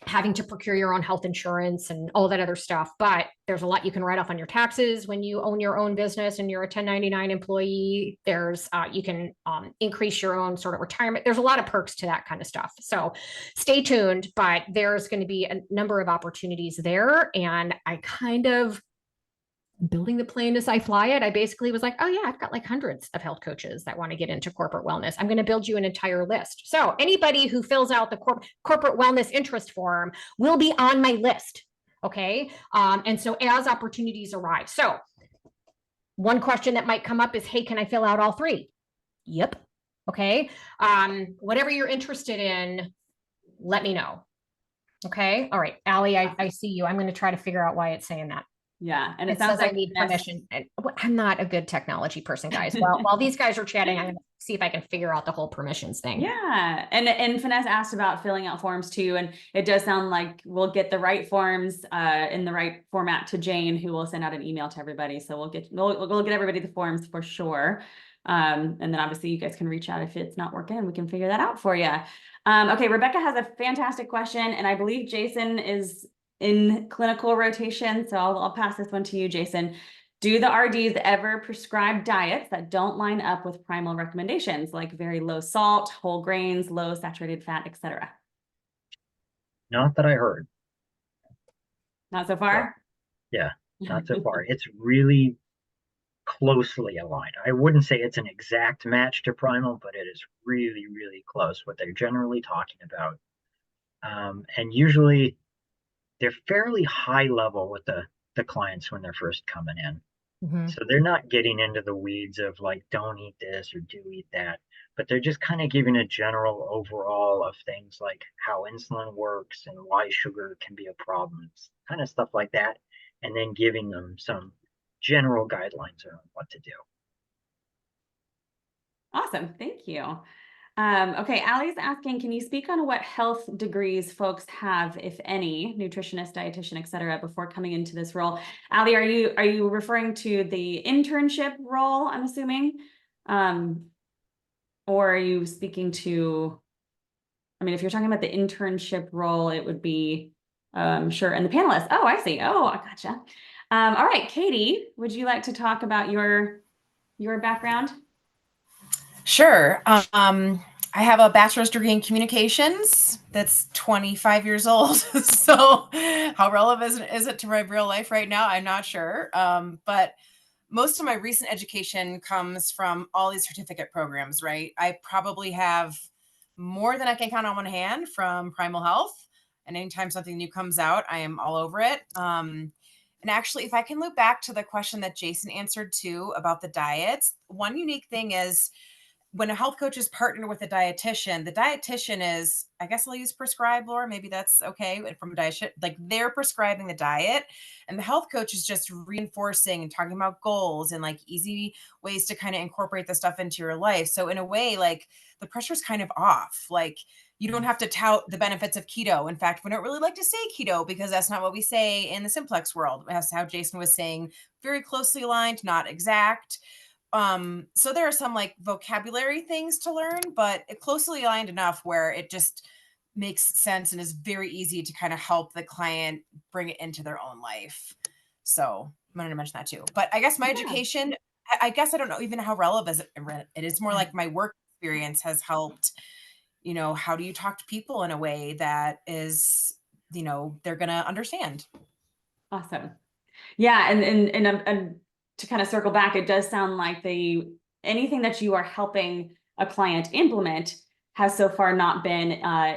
having to procure your own health insurance and all that other stuff. But there's a lot you can write off on your taxes when you own your own business and you're a 1099 employee. There's you can increase your own sort of retirement. There's a lot of perks to that kind of stuff. So stay tuned, but there's going to be a number of opportunities there. And I kind of building the plane as I fly it. I basically was like, oh yeah, I've got like hundreds of health coaches that want to get into corporate wellness. I'm going to build you an entire list. So anybody who fills out the corporate wellness interest form will be on my list. Okay. And so as opportunities arise. So one question that might come up is, hey, can I fill out all three? Yep. Okay. Whatever you're interested in, let me know. Okay. All right. Allie, I see you. I'm going to try to figure out why it's saying that. Yeah. And it sounds like I need permission. I'm not a good technology person, guys. While these guys are chatting, I'm going to see if I can figure out the whole permissions thing. Yeah. And Finesse asked about filling out forms too. And it does sound like we'll get the right forms in the right format to Jane, who will send out an email to everybody. So we'll get everybody the forms for sure. And then obviously you guys can reach out if it's not working, and we can figure that out for you. Okay. Rebecca has a fantastic question, and I believe Jason is in clinical rotation. So I'll pass this one to you, Jason. Do the RDs ever prescribe diets that don't line up with Primal recommendations, like very low salt, whole grains, low saturated fat, etc.? Not that I heard. Not so far? So, yeah, not so far. It's really closely aligned. I wouldn't say it's an exact match to Primal, but it is really, really close, what they're generally talking about. And usually they're fairly high level with the clients when they're first coming in. Mm-hmm. So they're not getting into the weeds of like, don't eat this or do eat that, but they're just kind of giving a general overall of things like how insulin works and why sugar can be a problem, kind of stuff like that. And then giving them some general guidelines on what to do. Awesome. Thank you. Okay, Allie's asking, can you speak on what health degrees folks have, if any, nutritionist, dietitian, et cetera, before coming into this role? Allie, are you referring to the internship role, I'm assuming? Or are you speaking to, I mean, if you're talking about the internship role, it would be, sure, and the panelists. Oh, I see. Oh, I gotcha. All right, Katie, would you like to talk about your background? Sure. I have a bachelor's degree in communications that's 25 years old. So how relevant is it to my real life right now? I'm not sure. But most of my recent education comes from all these certificate programs, right? I probably have more than I can count on one hand from Primal Health. And anytime something new comes out, I am all over it. And actually, if I can loop back to the question that Jason answered too about the diets, one unique thing is, when a health coach is partnered with a dietitian, the dietitian is, I guess I'll use prescribe, Laura, maybe that's okay from a dietitian, like they're prescribing the diet, and the health coach is just reinforcing and talking about goals and like easy ways to kind of incorporate the stuff into your life. So in a way, like the pressure's kind of off. Like you don't have to tout the benefits of keto. In fact, we don't really like to say keto because that's not what we say in the Simplex world. That's how Jason was saying, very closely aligned, not exact. So there are some like vocabulary things to learn, but it closely aligned enough where it just makes sense and is very easy to kind of help the client bring it into their own life. So I'm going to mention that too. But I guess my education, I guess I don't know even how relevant it is. More like my work experience has helped. You know, how do you talk to people in a way that is, you know, they're going to understand. Awesome. Yeah. And to kind of circle back, it does sound like anything that you are helping a client implement has so far not been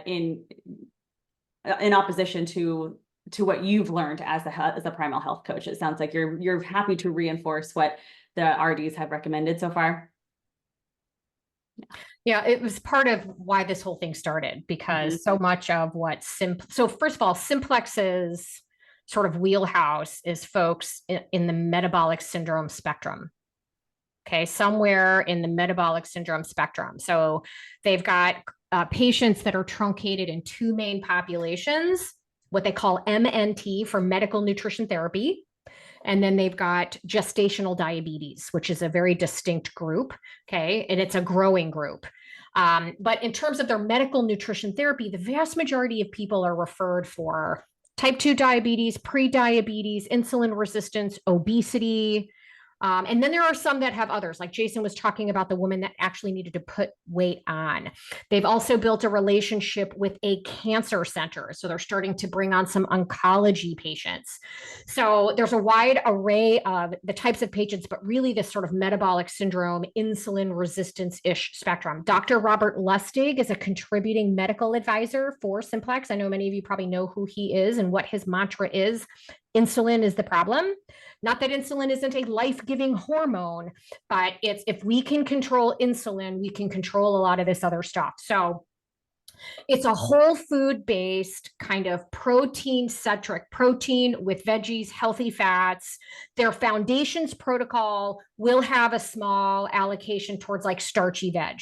in opposition to what you've learned as a Primal Health Coach. It sounds like you're happy to reinforce what the RDs have recommended so far. Yeah, it was part of why this whole thing started, because so much of what so first of all, Simplex's sort of wheelhouse is folks in the metabolic syndrome spectrum. Okay, somewhere in the metabolic syndrome spectrum. So they've got patients that are truncated in two main populations, what they call MNT for medical nutrition therapy. And then they've got gestational diabetes, which is a very distinct group. Okay, and it's a growing group. But in terms of their medical nutrition therapy, the vast majority of people are referred for type 2 diabetes, pre-diabetes, insulin resistance, obesity. And then there are some that have others, like Jason was talking about the woman that actually needed to put weight on. They've also built a relationship with a cancer center. So they're starting to bring on some oncology patients. So there's a wide array of the types of patients, but really this sort of metabolic syndrome, insulin resistance-ish spectrum. Dr. Robert Lustig is a contributing medical advisor for Simplex. I know many of you probably know who he is and what his mantra is. Insulin is the problem. Not that insulin isn't a life-giving hormone, but it's if we can control insulin, we can control a lot of this other stuff. So it's a whole food-based kind of protein-centric, protein with veggies, healthy fats. Their foundations protocol will have a small allocation towards like starchy veg,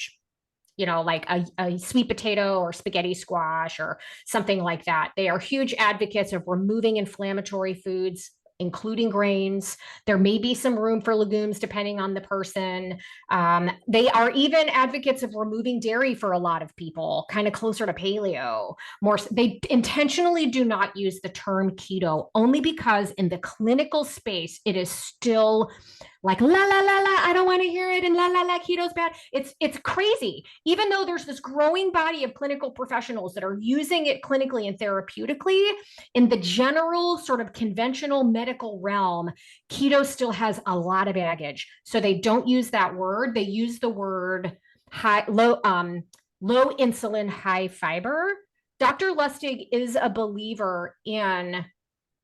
you know, like a sweet potato or spaghetti squash or something like that. They are huge advocates of removing inflammatory foods, including grains. There may be some room for legumes depending on the person. They are even advocates of removing dairy for a lot of people, kind of closer to paleo. They intentionally do not use the term keto only because in the clinical space, it is still like la la la la, I don't want to hear it, and la la la, keto's bad. It's crazy. Even though there's this growing body of clinical professionals that are using it clinically and therapeutically, in the general sort of conventional medical realm, keto still has a lot of baggage. So they don't use that word. They use the word low insulin, high fiber. Dr. Lustig is a believer in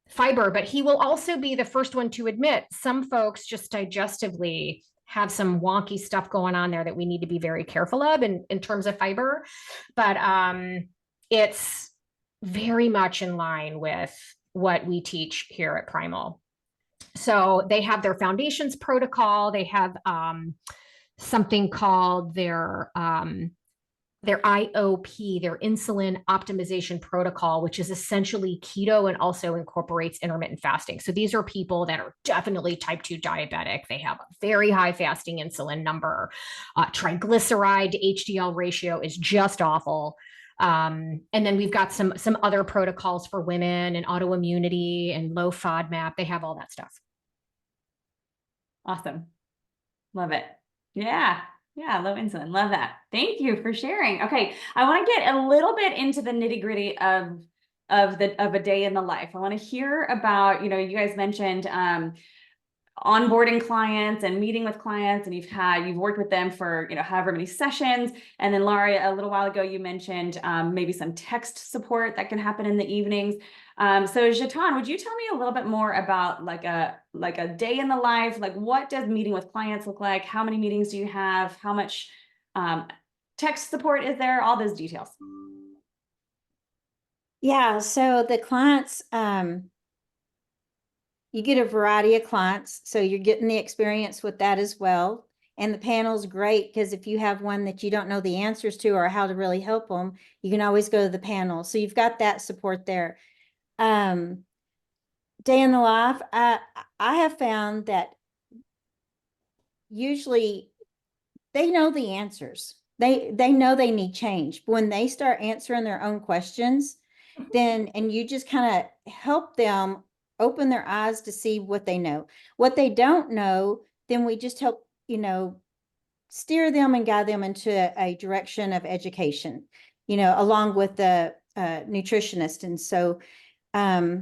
fiber, but he will also be the first one to admit some folks just digestively have some wonky stuff going on there that we need to be very careful of in terms of fiber. But it's very much in line with what we teach here at Primal. So they have their foundations protocol. They have something called their IOP, their insulin optimization protocol, which is essentially keto and also incorporates intermittent fasting. So these are people that are definitely type 2 diabetic. They have a very high fasting insulin number. Triglyceride to HDL ratio is just awful. And then we've got some other protocols for women and autoimmunity and low FODMAP. They have all that stuff. Awesome. Love it. Yeah. Yeah, low insulin. Love that. Thank you for sharing. Okay, I want to get a little bit into the nitty-gritty of a day in the life. I want to hear about, you guys mentioned onboarding clients and meeting with clients, and you've worked with them for however many sessions. And then Laura, a little while ago, you mentioned maybe some text support that can happen in the evenings. So Jatan, would you tell me a little bit more about like a day in the life? Like, what does meeting with clients look like? How many meetings do you have? How much Text support is there, all those details. Yeah, so the clients, you get a variety of clients, so you're getting the experience with that as well. And the panel's great because if you have one that you don't know the answers to or how to really help them, you can always go to the panel. So you've got that support there. Day in the life, I have found that usually they know the answers. They know they need change. But when they start answering their own questions, then, and you just kind of help them open their eyes to see what they know. What they don't know, then we just help, steer them and guide them into a direction of education, along with the nutritionist. And so I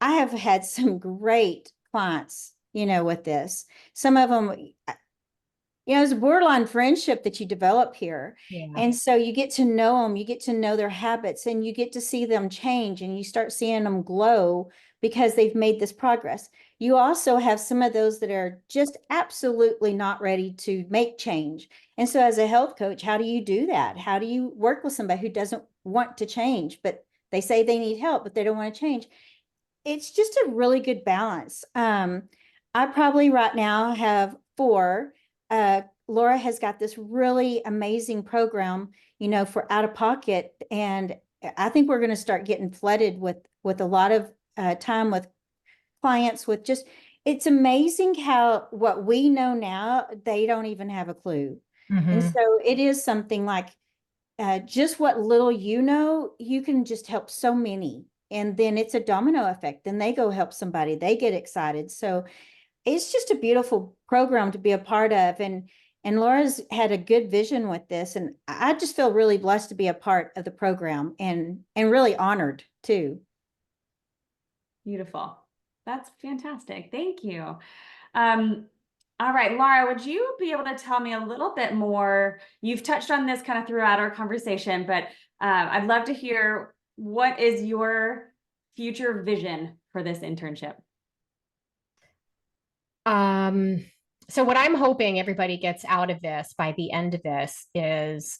have had some great clients, with this. Some of them, it's a borderline friendship that you develop here. Yeah. And so you get to know them, you get to know their habits, and you get to see them change, and you start seeing them glow because they've made this progress. You also have some of those that are just absolutely not ready to make change. And so as a health coach, how do you do that? How do you work with somebody who doesn't want to change, but they say they need help, but they don't want to change? It's just a really good balance. I probably right now have 4. Laura has got this really amazing program, for out of pocket. And I think we're going to start getting flooded with a lot of time with clients with just, it's amazing how what we know now, they don't even have a clue. And so it is something like just what little you can just help so many. And then it's a domino effect. Then they go help somebody, they get excited. So it's just a beautiful program to be a part of. And Laura's had a good vision with this. And I just feel really blessed to be a part of the program and really honored too. Beautiful. That's fantastic. Thank you. All right, Laura, would you be able to tell me a little bit more? You've touched on this kind of throughout our conversation, but I'd love to hear, what is your future vision for this internship? So what I'm hoping everybody gets out of this by the end of this is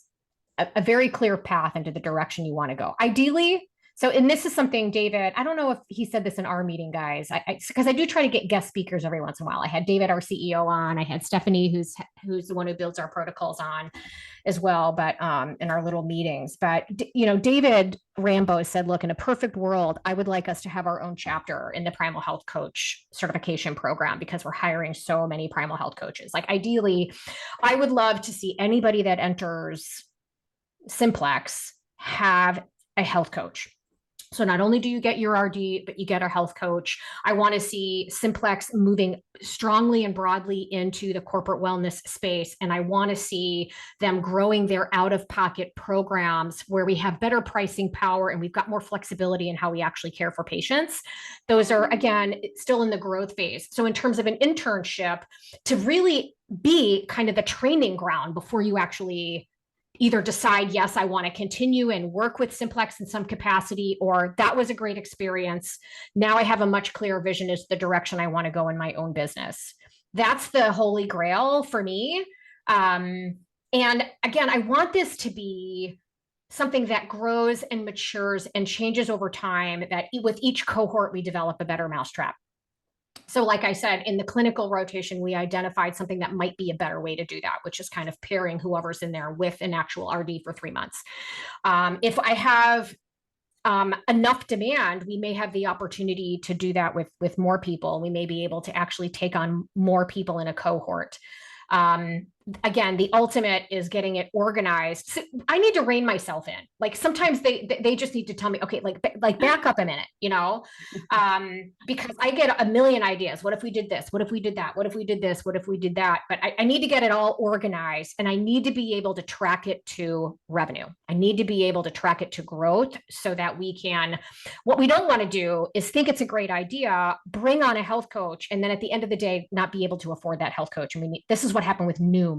a very clear path into the direction you want to go. Ideally, so, and this is something, David, I don't know if he said this in our meeting, guys, because I do try to get guest speakers every once in a while. I had David, our CEO, on. I had Stephanie, who's the one who builds our protocols, on as well, but in our little meetings. But, David Rambo said, look, in a perfect world, I would like us to have our own chapter in the Primal Health Coach certification program because we're hiring so many Primal Health Coaches. Like, ideally, I would love to see anybody that enters Simplex have a health coach. So not only do you get your RD, but you get a health coach. I want to see Simplex moving strongly and broadly into the corporate wellness space. And I want to see them growing their out-of-pocket programs where we have better pricing power and we've got more flexibility in how we actually care for patients. Those are, again, still in the growth phase. So in terms of an internship, to really be kind of the training ground before you actually either decide, yes, I want to continue and work with Simplex in some capacity, or that was a great experience. Now I have a much clearer vision as the direction I want to go in my own business. That's the holy grail for me. And again, I want this to be something that grows and matures and changes over time, that with each cohort, we develop a better mousetrap. So like I said, in the clinical rotation, we identified something that might be a better way to do that, which is kind of pairing whoever's in there with an actual RD for 3 months. If I have enough demand, we may have the opportunity to do that with more people. We may be able to actually take on more people in a cohort. Again, the ultimate is getting it organized. So I need to rein myself in. Like sometimes they just need to tell me, okay, like back up a minute, because I get a million ideas. What if we did this? What if we did that? What if we did this? What if we did that? But I need to get it all organized, and I need to be able to track it to revenue. I need to be able to track it to growth so that we can, what we don't want to do is think it's a great idea, bring on a health coach, and then at the end of the day, not be able to afford that health coach. I mean, this is what happened with Noom.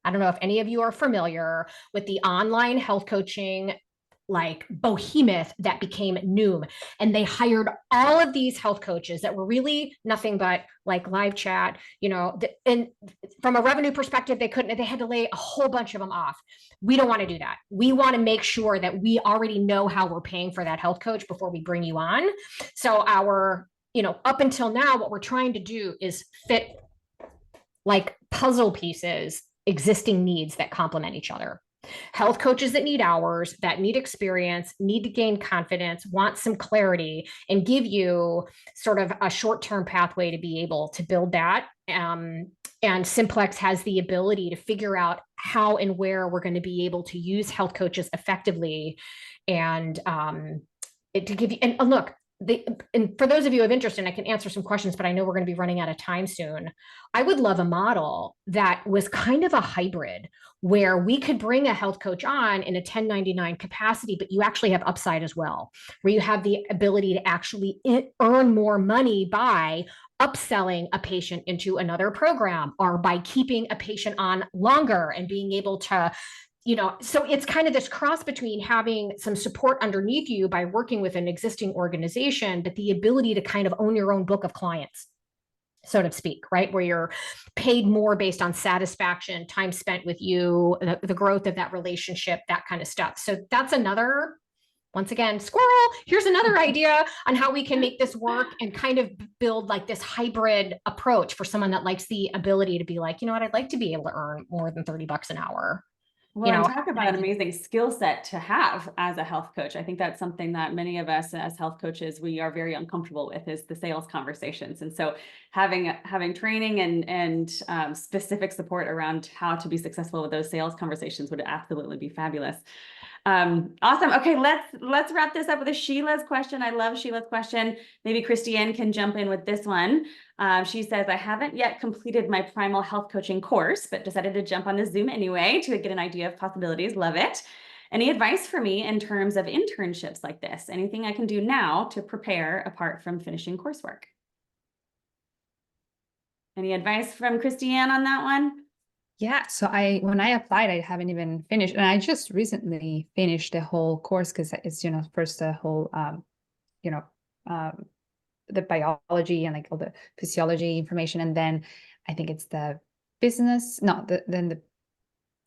I don't know if any of you are familiar with the online health coaching like behemoth that became Noom. And they hired all of these health coaches that were really nothing but like live chat, and from a revenue perspective, they had to lay a whole bunch of them off. We don't want to do that. We want to make sure that we already know how we're paying for that health coach before we bring you on. So up until now, what we're trying to do is fit like puzzle pieces, existing needs that complement each other. Health coaches that need hours, that need experience, need to gain confidence, want some clarity, and give you sort of a short-term pathway to be able to build that. And Simplex has the ability to figure out how and where we're going to be able to use health coaches effectively, and to give you, and look, and for those of you who have interest, and I can answer some questions, but I know we're going to be running out of time soon. I would love a model that was kind of a hybrid where we could bring a health coach on in a 1099 capacity, but you actually have upside as well, where you have the ability to actually earn more money by upselling a patient into another program, or by keeping a patient on longer and being able to, so it's kind of this cross between having some support underneath you by working with an existing organization, but the ability to kind of own your own book of clients, so to speak, right? Where you're paid more based on satisfaction, time spent with you, the growth of that relationship, that kind of stuff. So that's another, once again, squirrel, here's another idea on how we can make this work and kind of build like this hybrid approach for someone that likes the ability to be like, you know what, I'd like to be able to earn more than $30 an hour. Well, and talk about an amazing skill set to have as a health coach. I think that's something that many of us as health coaches, we are very uncomfortable with, is the sales conversations. And so having training and specific support around how to be successful with those sales conversations would absolutely be fabulous. Awesome. Okay, let's wrap this up with a Sheila's question. I love Sheila's question. Maybe Christiane can jump in with this one. She says, I haven't yet completed my Primal Health Coaching course, but decided to jump on the Zoom anyway to get an idea of possibilities. Love it. Any advice for me in terms of internships like this? Anything I can do now to prepare apart from finishing coursework? Any advice from Christiane on that one? Yeah, so when I applied, I haven't even finished, and I just recently finished the whole course because it's first the whole the biology and like all the physiology information, and then I think it's the business, then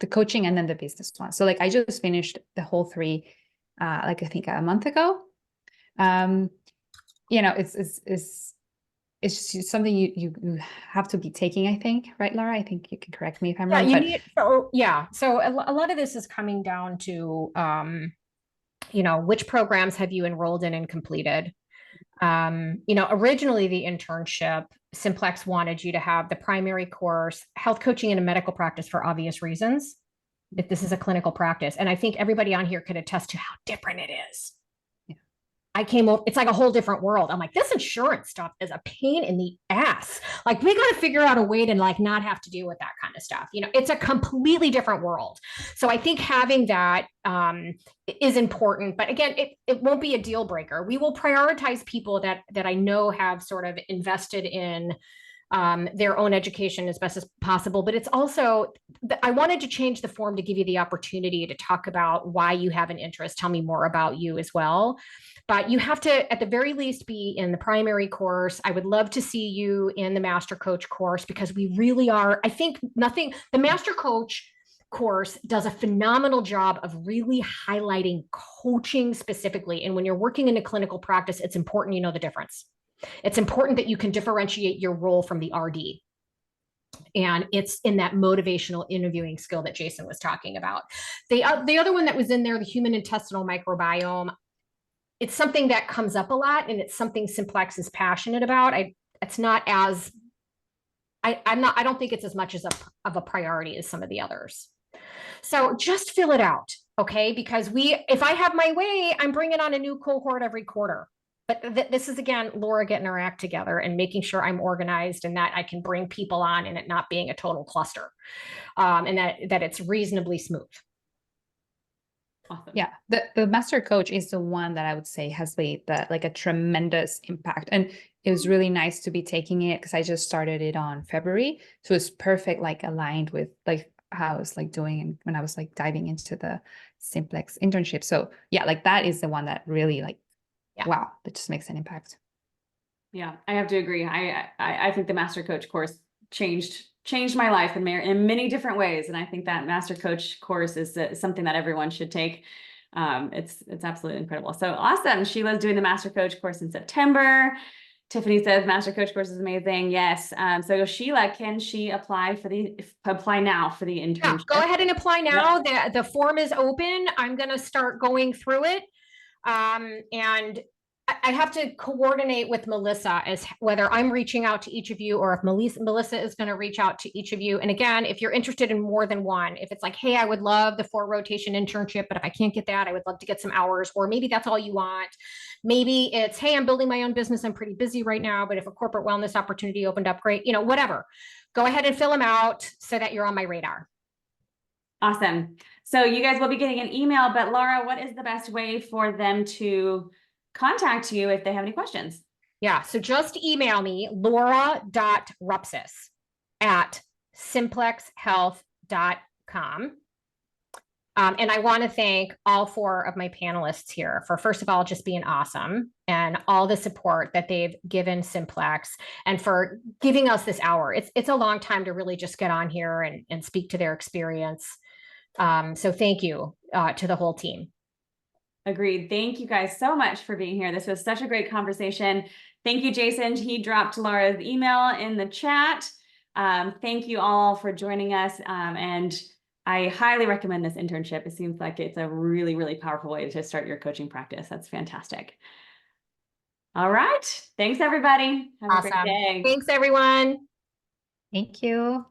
the coaching, and then the business one. So like I just finished the whole three, like I think a month ago. It's just something you have to be taking, I think, right, Laura? I think you can correct me if I'm wrong. So a lot of this is coming down to, which programs have you enrolled in and completed? Originally the internship, Simplex wanted you to have the primary course, health coaching in a medical practice for obvious reasons, if this is a clinical practice. And I think everybody on here could attest to how different it is. I came over, it's like a whole different world. I'm like, this insurance stuff is a pain in the ass. Like, we got to figure out a way to like not have to deal with that kind of stuff. It's a completely different world. So I think having that is important. But again, it won't be a deal breaker. We will prioritize people that I know have sort of invested in their own education as best as possible. But it's also, I wanted to change the form to give you the opportunity to talk about why you have an interest. Tell me more about you as well. But you have to, at the very least, be in the primary course. I would love to see you in the Master Coach course, because we really are, I think the Master Coach course does a phenomenal job of really highlighting coaching specifically. And when you're working in a clinical practice, it's important you know the difference. It's important that you can differentiate your role from the RD. And it's in that motivational interviewing skill that Jason was talking about. The other one that was in there, the human intestinal microbiome, it's something that comes up a lot, and it's something Simplex is passionate about. I don't think it's as much of a priority as some of the others. So just fill it out, okay? Because if I have my way, I'm bringing on a new cohort every quarter. But this is, again, Laura getting her act together and making sure I'm organized and that I can bring people on and it not being a total cluster, and that it's reasonably smooth. Awesome. Yeah, the Master Coach is the one that I would say has made like a tremendous impact, and it was really nice to be taking it because I just started it on February, so it's perfect, like aligned with like how I was like doing and when I was like diving into the Simplex internship. So yeah, like that is the one that really like, wow, that just makes an impact. Yeah, I have to agree. I think the Master Coach course changed my life in many different ways. And I think that Master Coach course is something that everyone should take. It's absolutely incredible. So awesome. Sheila's doing the Master Coach course in September. Tiffany says Master Coach course is amazing. Yes. So Sheila, can she apply now for the internship? Yeah, go ahead and apply now. The form is open. I'm going to start going through it. And I have to coordinate with Melissa as whether I'm reaching out to each of you or if Melissa is going to reach out to each of you. And again, if you're interested in more than one, if it's like, hey, I would love the 4-rotation internship, but if I can't get that, I would love to get some hours, or maybe that's all you want. Maybe it's, hey, I'm building my own business. I'm pretty busy right now, but if a corporate wellness opportunity opened up, great, whatever. Go ahead and fill them out so that you're on my radar. Awesome. So you guys will be getting an email, but Laura, what is the best way for them to contact you if they have any questions? Yeah, so just email me, laura.rupsis@simplexhealth.com. And I want to thank all 4 of my panelists here for, first of all, just being awesome and all the support that they've given Simplex and for giving us this hour. It's a long time to really just get on here and speak to their experience. So thank you to the whole team. Agreed. Thank you guys so much for being here. This was such a great conversation. Thank you, Jason. He dropped Laura's email in the chat. Thank you all for joining us. And I highly recommend this internship. It seems like it's a really, really powerful way to start your coaching practice. That's fantastic. All right. Thanks, everybody. Have a great day. Thanks, everyone. Thank you.